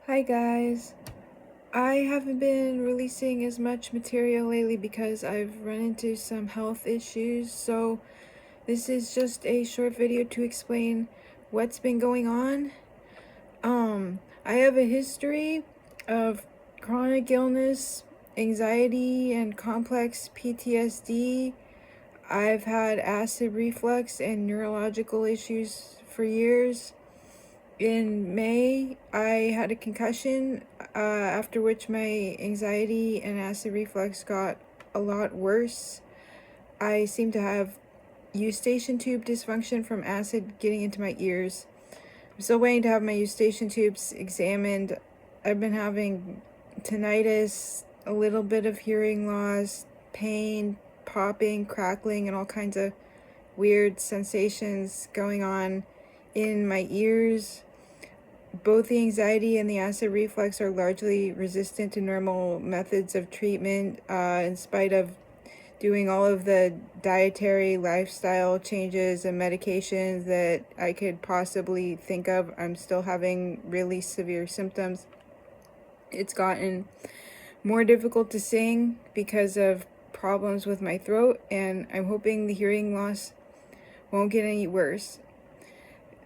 Hi guys. I haven't been releasing as much material lately because I've run into some health issues, so this is just a short video to explain what's been going on. I have a history of chronic illness, anxiety, and complex PTSD. I've had acid reflux and neurological issues for years. In May, I had a concussion, after which my anxiety and acid reflux got a lot worse. I seem to have eustachian tube dysfunction from acid getting into my ears. I'm still waiting to have my eustachian tubes examined. I've been having tinnitus, a little bit of hearing loss, pain, popping, crackling, and all kinds of weird sensations going on in my ears. Both the anxiety and the acid reflux are largely resistant to normal methods of treatment, in spite of doing all of the dietary lifestyle changes and medications that I could possibly think of. I'm still having really severe symptoms. It's gotten more difficult to sing because of problems with my throat, and I'm hoping the hearing loss won't get any worse.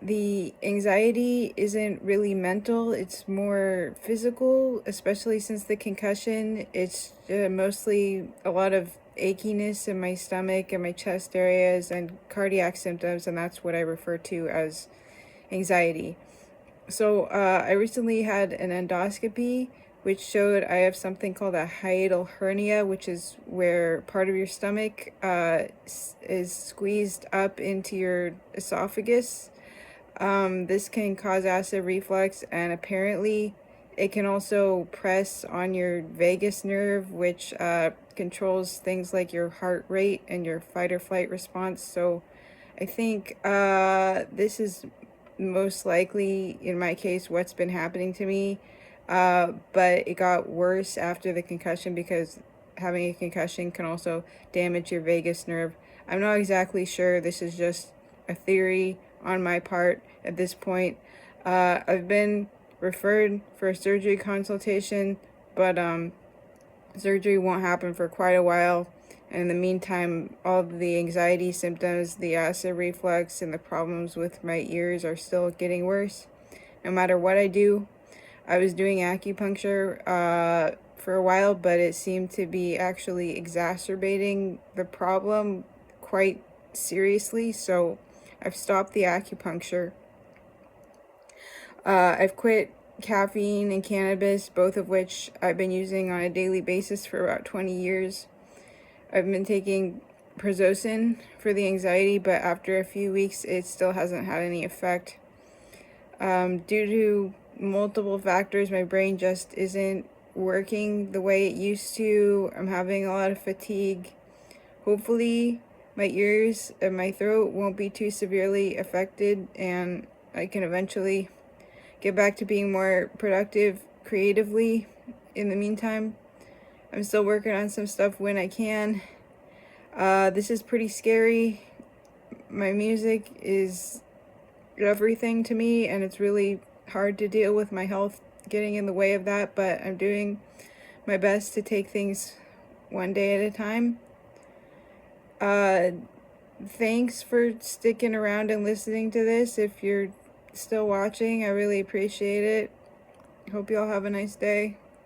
The anxiety isn't really mental, it's more physical, especially since the concussion. It's mostly a lot of achiness in my stomach and my chest areas and cardiac symptoms, and that's what I refer to as anxiety. So I recently had an endoscopy which showed I have something called a hiatal hernia, which is where part of your stomach is squeezed up into your esophagus. This can cause acid reflux, and apparently it can also press on your vagus nerve, which controls things like your heart rate and your fight or flight response. So I think this is most likely, in my case, what's been happening to me. But it got worse after the concussion because having a concussion can also damage your vagus nerve. I'm not exactly sure. This is just a theory on my part at this point. I've been referred for a surgery consultation, but surgery won't happen for quite a while. And in the meantime, all the anxiety symptoms, the acid reflux, and the problems with my ears are still getting worse. No matter what I do, I was doing acupuncture for a while, but it seemed to be actually exacerbating the problem quite seriously, so I've stopped the acupuncture. I've quit caffeine and cannabis, both of which I've been using on a daily basis for about 20 years. I've been taking Prazosin for the anxiety, but after a few weeks, it still hasn't had any effect. Due to multiple factors, my brain just isn't working the way it used to. I'm having a lot of fatigue. Hopefully, my ears and my throat won't be too severely affected, and I can eventually get back to being more productive creatively. In the meantime, I'm still working on some stuff when I can. This is pretty scary. My music is everything to me, and it's really hard to deal with my health getting in the way of that, but I'm doing my best to take things one day at a time. Thanks for sticking around and listening to this. If you're still watching, I really appreciate it. Hope you all have a nice day.